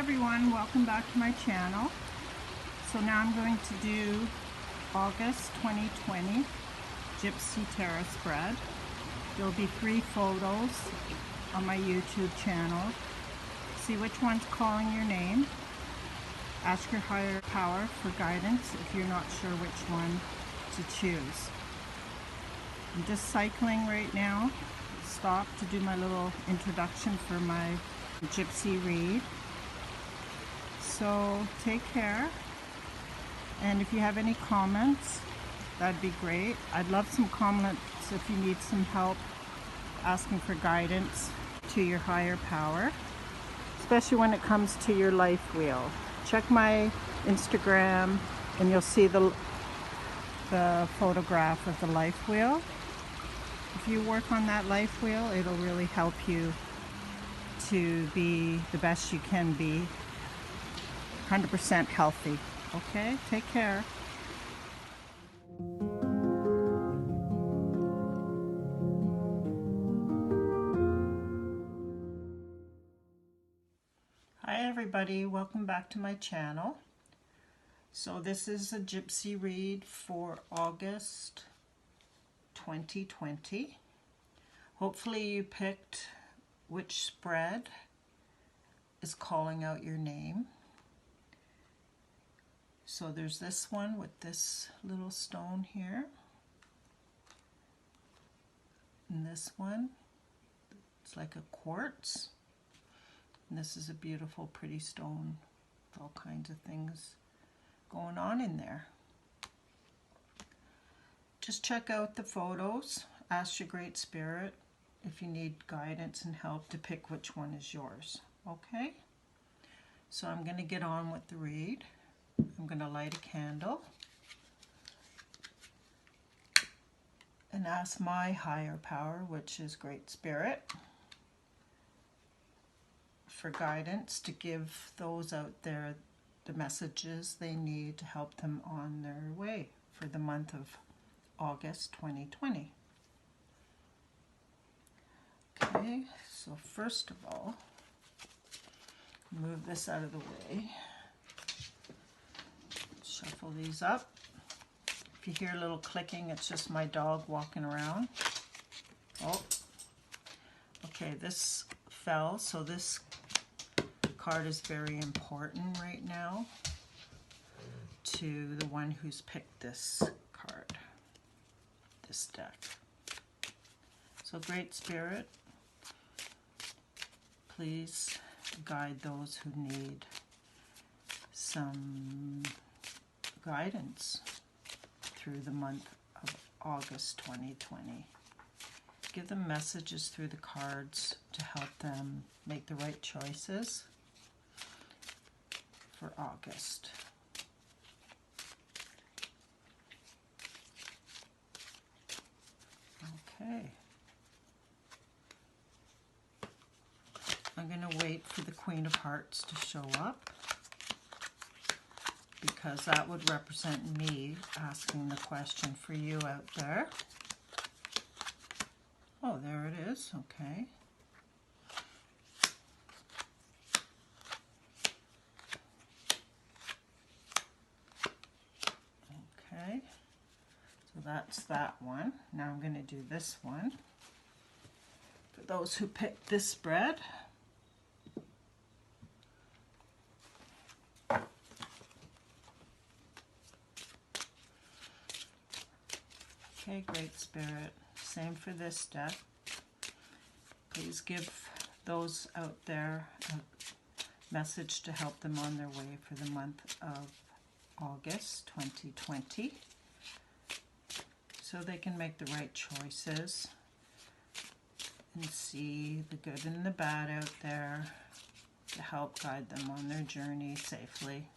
everyone, welcome back to my channel. So now I'm going to do August 2020 Gypsy Tarot spread. There'll be 3 photos on my YouTube channel. See which one's calling your name. Ask your higher power for guidance if you're not sure which one to choose. I'm just cycling right now. Stop to do my little introduction for my Gypsy read. So take care, and if you have any comments, that'd be great. I'd love some comments if you need some help asking for guidance to your higher power, especially when it comes to your life wheel. Check my Instagram and you'll see the photograph of the life wheel. If you work on that life wheel, it'll really help you to be the best you can be, 100% healthy. Okay, take care. Hi everybody, welcome back to my channel. So this is a Gypsy read for August 2020. Hopefully you picked which spread is calling out your name. So there's this one with this little stone here, and this one, it's like a quartz, and this is a beautiful pretty stone with all kinds of things going on in there. Just check out the photos, ask your Great Spirit if you need guidance and help to pick which one is yours. Okay, so I'm going to get on with the read. I'm going to light a candle and ask my higher power, which is Great Spirit, for guidance to give those out there the messages they need to help them on their way for the month of August 2020. Okay, so first of all, move this out of the way. Shuffle these up. If you hear a little clicking, it's just my dog walking around. Oh, okay, this fell, so this card is very important right now to the one who's picked this card, this deck. So Great Spirit, please guide those who need some guidance through the month of August 2020. Give them messages through the cards to help them make the right choices for August. Okay. I'm going to wait for the Queen of Hearts to show up, because that would represent me asking the question for you out there. Oh, there it is. Okay. Okay. So that's that one. Now I'm going to do this one. For those who picked this spread, okay, Great Spirit, same for this deck. Please give those out there a message to help them on their way for the month of August 2020, so they can make the right choices and see the good and the bad out there to help guide them on their journey safely.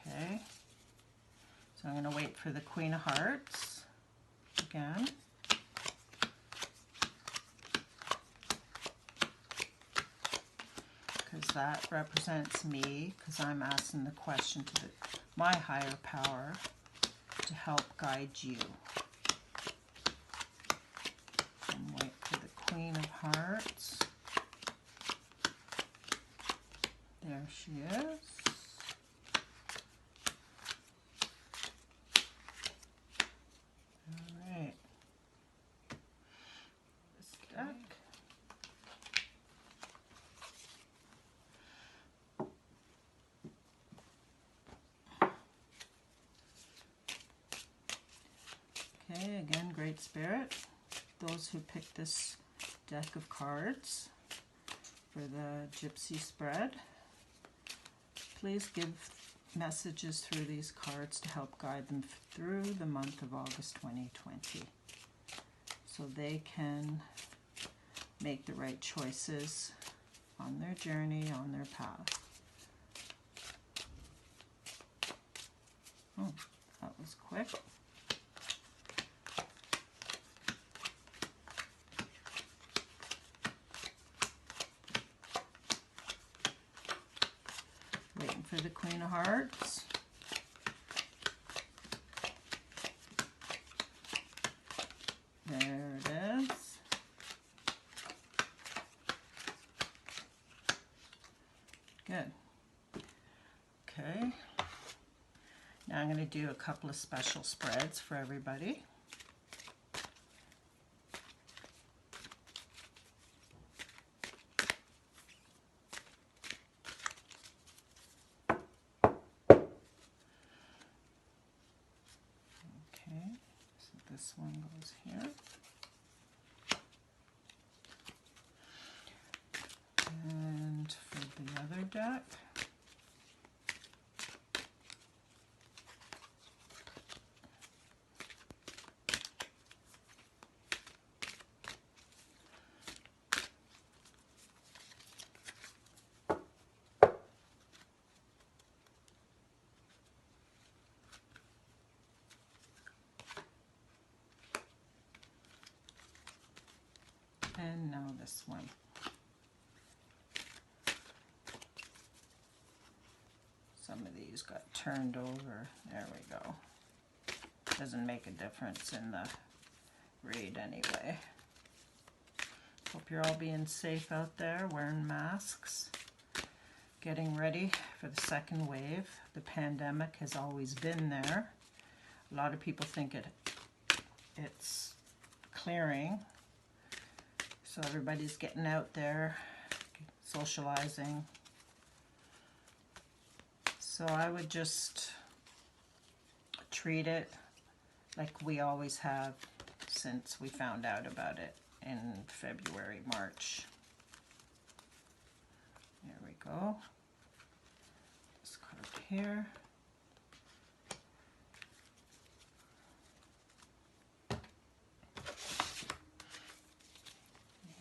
Okay, so I'm going to wait for the Queen of Hearts again. Because that represents me, because I'm asking the question to my higher power to help guide you. she is. All right. This deck. Okay, again, Great Spirit. Those who picked this deck of cards for the Gypsy spread, please give messages through these cards to help guide them through the month of August 2020 so they can make the right choices on their journey, on their path. Oh, that was quick. Waiting for the Queen of Hearts. There it is. Good. Okay. Now I'm going to do a couple of special spreads for everybody. This one goes here. And for the other deck, and now this one. Some of these got turned over. There we go. Doesn't make a difference in the read anyway. Hope you're all being safe out there, wearing masks, getting ready for the second wave. The pandemic has always been there. A lot of people think it's clearing. So everybody's getting out there, socializing. So I would just treat it like we always have since we found out about it in February, March. There we go. This card here.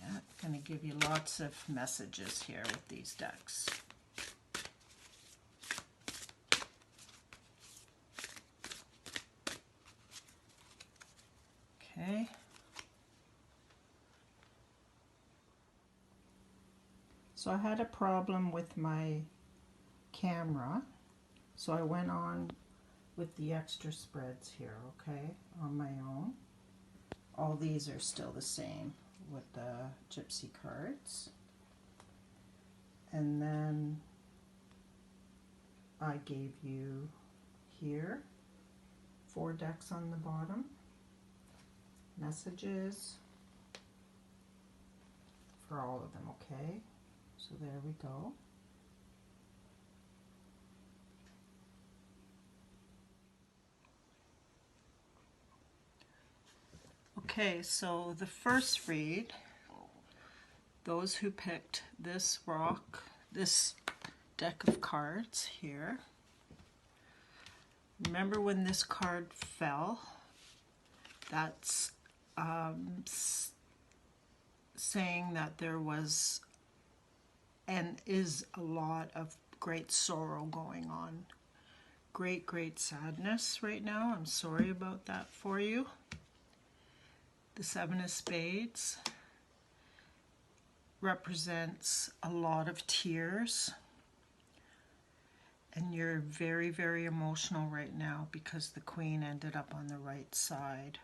Yeah, going to give you lots of messages here with these decks. Okay. So I had a problem with my camera, so I went on with the extra spreads here, okay, on my own. All these are still the same with the Gypsy cards. And then I gave you here 4 decks on the bottom. Messages for all of them, okay? So there we go. Okay, so the first read, those who picked this deck of cards here, remember when this card fell, that's saying that there was and is a lot of great sorrow going on. Great sadness right now. I'm sorry about that for you. The 7 of Spades represents a lot of tears. And you're very emotional right now because the Queen ended up on the right side.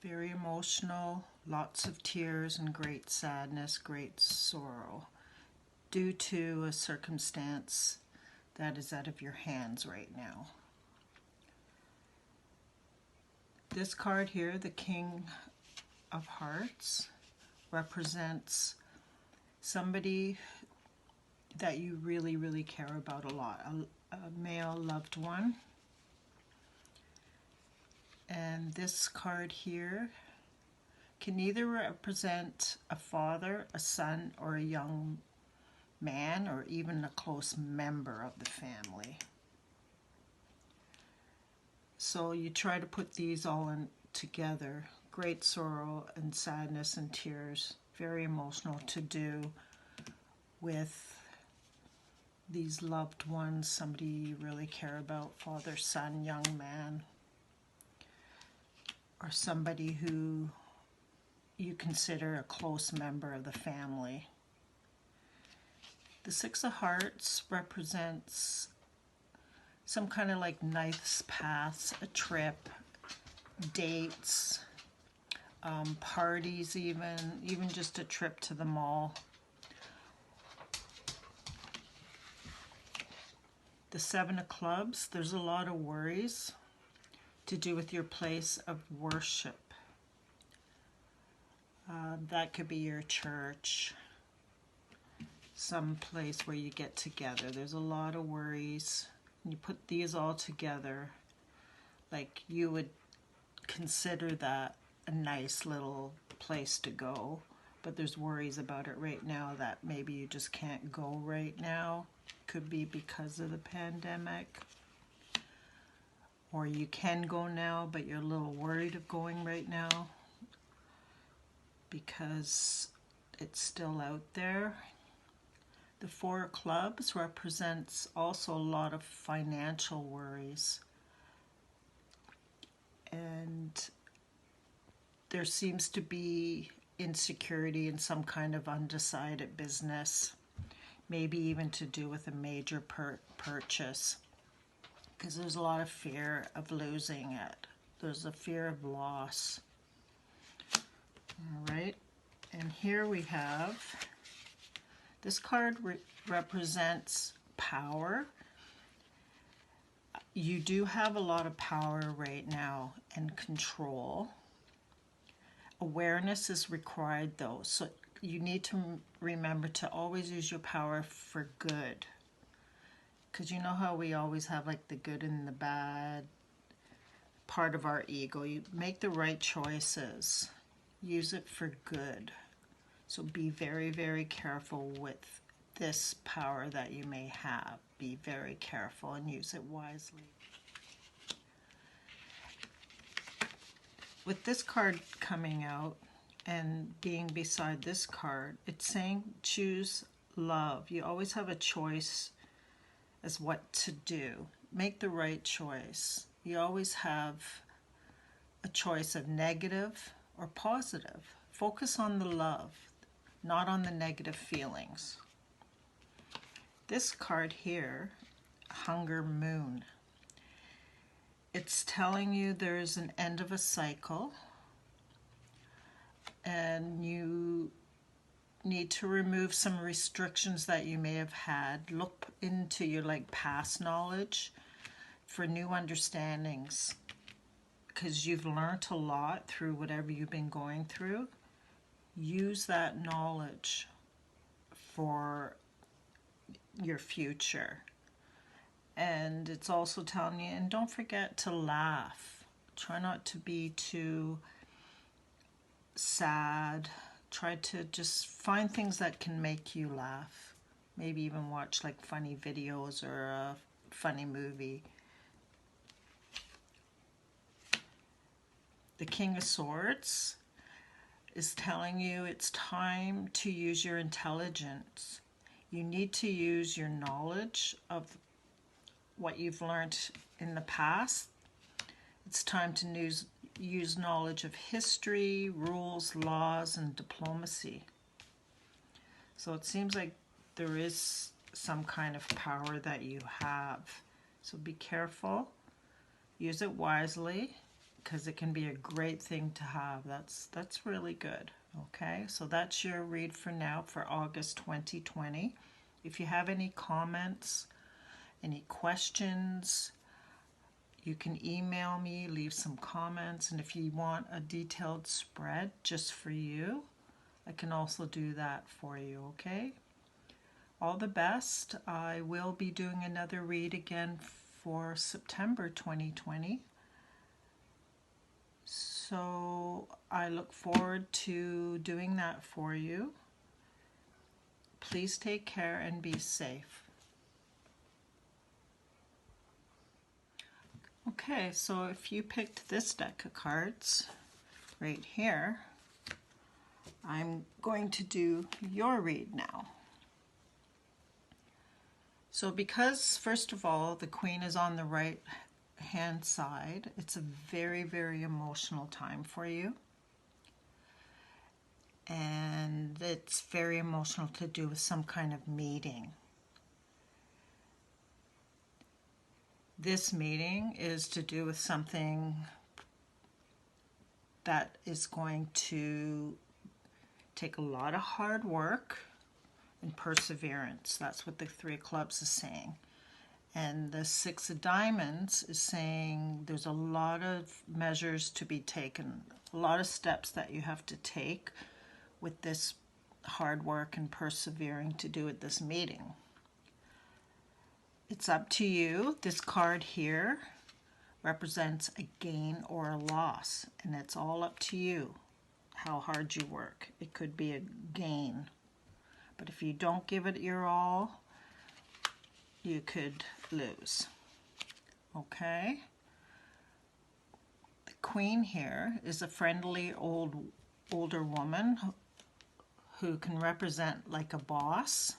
Very emotional, lots of tears and great sadness, great sorrow. due to a circumstance that is out of your hands right now. This card here, the King of Hearts, represents somebody that you really, really care about a lot, a male loved one. And this card here can either represent a father, a son, or a young man, or even a close member of the family. So you try to put these all in together. Great sorrow and sadness and tears. Very emotional to do with these loved ones, somebody you really care about, father, son, young man, or somebody who you consider a close member of the family. The Six of Hearts represents some kind of like nice paths, a trip, dates, parties, even just a trip to the mall. The Seven of Clubs, there's a lot of worries to do with your place of worship. That could be your church, some place where you get together. There's a lot of worries. You put these all together, like you would consider that a nice little place to go, but there's worries about it right now that maybe you just can't go right now. Could be because of the pandemic, or you can go now but you're a little worried of going right now because it's still out there. The Four of Clubs represents also a lot of financial worries, and there seems to be insecurity in some kind of undecided business, maybe even to do with a major purchase, because there's a lot of fear of losing it. There's a fear of loss. All right, and here we have, this card represents power. You do have a lot of power right now and control. Awareness is required though, so you need to remember to always use your power for good. Because you know how we always have like the good and the bad part of our ego. You make the right choices. Use it for good. So be very, very careful with this power that you may have. Be very careful and use it wisely. With this card coming out and being beside this card, it's saying choose love. You always have a choice as what to do. Make the right choice. You always have a choice of negative or positive. Focus on the love, not on the negative feelings. This card here, Hunger Moon, it's telling you there's an end of a cycle and you need to remove some restrictions that you may have had. Look into your past knowledge for new understandings, because you've learned a lot through whatever you've been going through. Use that knowledge for your future. And it's also telling you, and don't forget to laugh. Try not to be too sad. Try to just find things that can make you laugh. Maybe even watch like funny videos or a funny movie. The King of Swords is telling you it's time to use your intelligence. You need to use your knowledge of what you've learned in the past. It's time to use knowledge of history, rules, laws, and diplomacy. So it seems like there is some kind of power that you have. So be careful. Use it wisely, because it can be a great thing to have. That's really good. Okay, so that's your read for now for August 2020. If you have any comments, any questions, you can email me, leave some comments, and if you want a detailed spread just for you, I can also do that for you, okay? All the best. I will be doing another read again for September 2020. So I look forward to doing that for you. Please take care and be safe. Okay, so if you picked this deck of cards right here, I'm going to do your read now. So because, first of all, the Queen is on the right hand side, it's a very, very emotional time for you. And it's very emotional to do with some kind of meeting. This meeting is to do with something that is going to take a lot of hard work and perseverance. That's what the Three of Clubs is saying. And the Six of Diamonds is saying there's a lot of measures to be taken, a lot of steps that you have to take with this hard work and persevering to do at this meeting. It's up to you. This card here represents a gain or a loss, and it's all up to you how hard you work. It could be a gain, but if you don't give it your all, you could lose. Okay? The Queen here is a friendly older woman who can represent like a boss.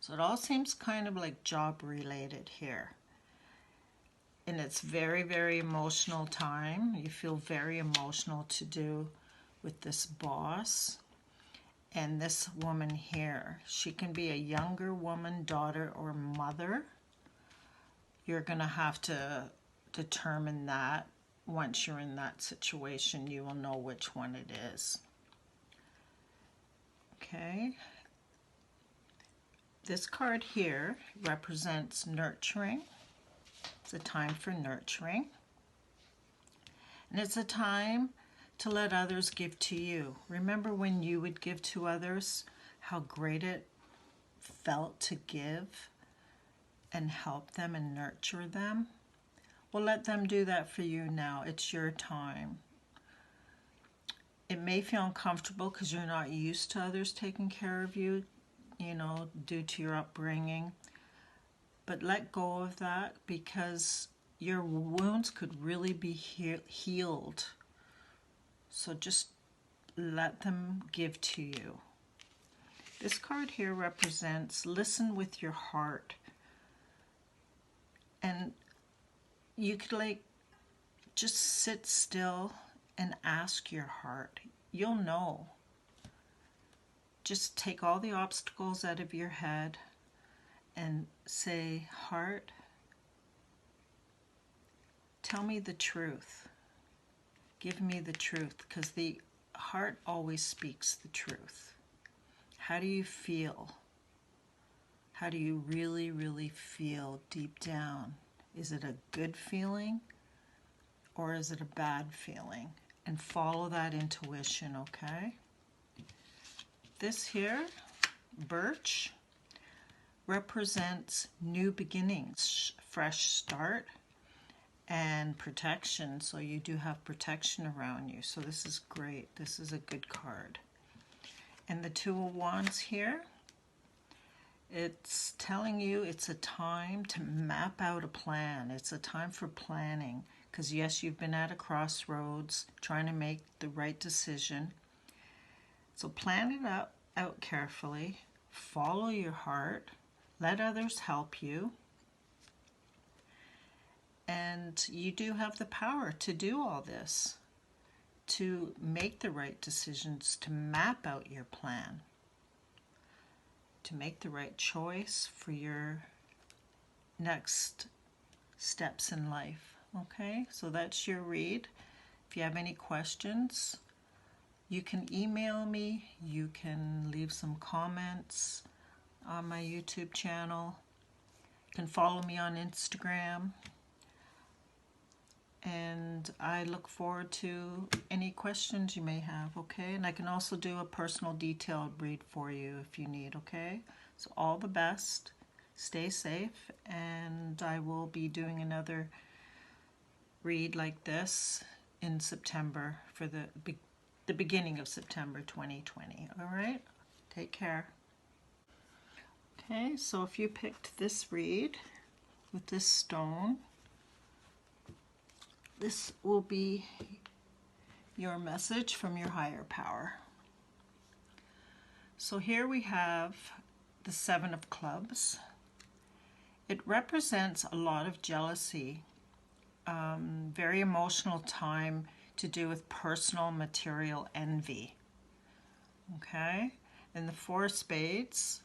So it all seems kind of like job related here. And it's very, very emotional time. You feel very emotional to do with this boss. And this woman here, she can be a younger woman, daughter, or mother. You're going to have to determine that. Once you're in that situation, you will know which one it is. Okay. This card here represents nurturing. It's a time for nurturing. And it's a time to let others give to you. Remember when you would give to others, how great it felt to give and help them and nurture them? Well, let them do that for you now. It's your time. It may feel uncomfortable because you're not used to others taking care of you, you know, due to your upbringing. But let go of that, because your wounds could really be healed. So just let them give to you. This card here represents listen with your heart. And you could like just sit still and ask your heart. You'll know. Just take all the obstacles out of your head and say, heart, tell me the truth. Give me the truth, because the heart always speaks the truth. How do you feel? How do you really, really feel deep down? Is it a good feeling or is it a bad feeling? And follow that intuition, okay? This here, birch, represents new beginnings, fresh start, and protection. So you do have protection around you. So this is great. This is a good card. And the Two of Wands here, it's telling you it's a time to map out a plan. It's a time for planning. Because yes, you've been at a crossroads trying to make the right decision. So plan it out carefully. Follow your heart. Let others help you. And you do have the power to do all this, to make the right decisions, to map out your plan, to make the right choice for your next steps in life. Okay, so that's your read. If you have any questions, you can email me, you can leave some comments. on my YouTube channel. You can follow me on Instagram. And I look forward to any questions you may have, okay? And I can also do a personal detailed read for you if you need, okay? So all the best. Stay safe, and I will be doing another read like this in September for the beginning of September 2020. All right? Take care. Okay, so if you picked this read with this stone, this will be your message from your higher power. So here we have the Seven of Clubs. It represents a lot of jealousy, very emotional time to do with personal material envy. Okay? And the Four of Spades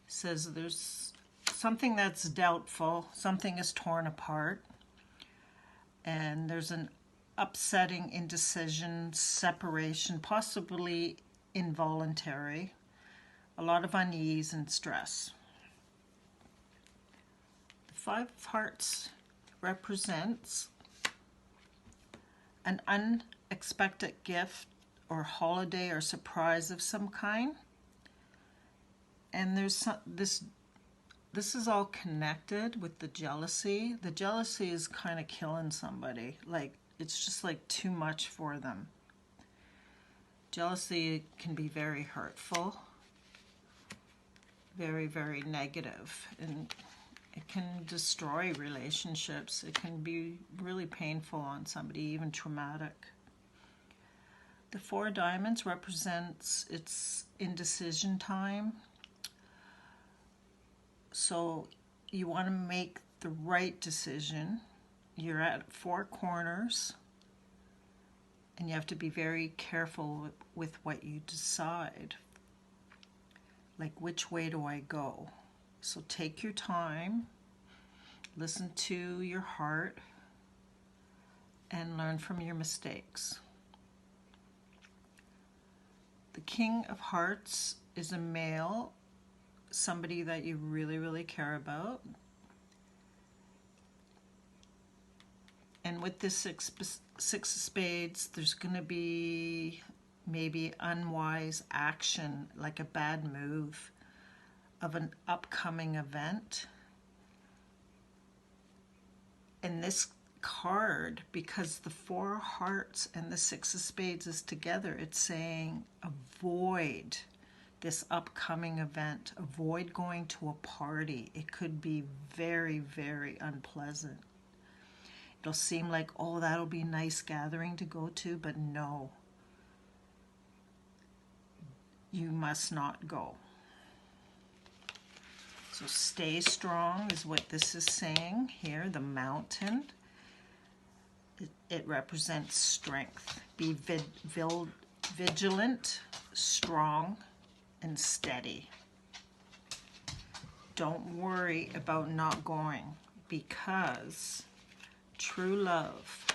says there's something that's doubtful, something is torn apart, and there's an upsetting indecision, separation, possibly involuntary, a lot of unease and stress. The Five of Hearts represents an unexpected gift or holiday or surprise of some kind. And there's this is all connected with the jealousy. The jealousy is kind of killing somebody. Like, it's just like too much for them. Jealousy can be very hurtful, very, very negative, and it can destroy relationships. It can be really painful on somebody, even traumatic. The Four of Diamonds represents its indecision time. So you want to make the right decision. You're at four corners, and you have to be very careful with what you decide. Like, which way do I go? So take your time, listen to your heart, and learn from your mistakes. The King of Hearts is a male, somebody that you really, really care about. And with this six of Spades, there's going to be maybe unwise action, like a bad move of an upcoming event. And this card, because the Four of Hearts and the Six of Spades is together, it's saying avoid this upcoming event. Avoid going to a party. It could be very, very unpleasant. It'll seem like, oh, that'll be a nice gathering to go to, but no. You must not go. So stay strong is what this is saying here. The Mountain. It represents strength. Be vigilant, strong, and steady. Don't worry about not going, because true love,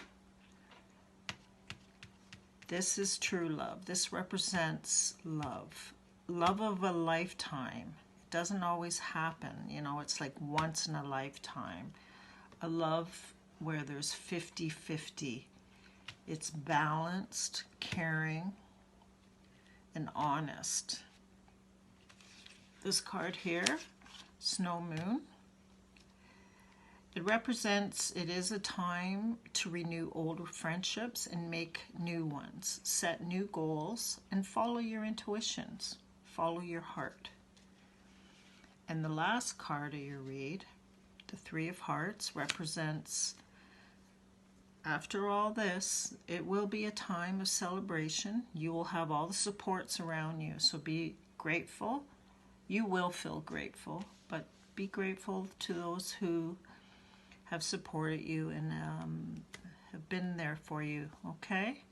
this is true love. This represents love. Love of a lifetime. It doesn't always happen, you know, it's like once in a lifetime. A love where there's 50-50. It's balanced, caring, and honest. This card here, Snow Moon, it represents, it is a time to renew old friendships and make new ones. Set new goals and follow your intuitions. Follow your heart. And the last card of your read, the Three of Hearts, represents, after all this, it will be a time of celebration. You will have all the supports around you, so be grateful. You will feel grateful, but be grateful to those who have supported you and have been there for you, okay?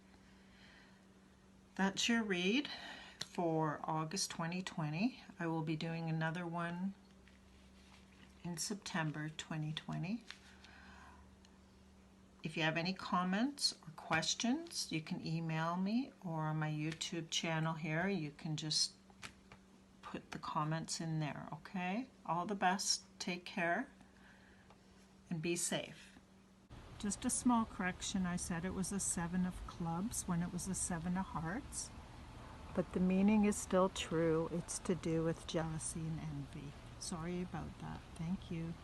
That's your read for August 2020. I will be doing another one in September 2020. If you have any comments or questions, you can email me, or on my YouTube channel here, you can just put the comments in there, okay? All the best. Take care and be safe. Just a small correction. I said it was a 7 of clubs when it was a 7 of hearts. But the meaning is still true. It's to do with jealousy and envy. Sorry about that. Thank you.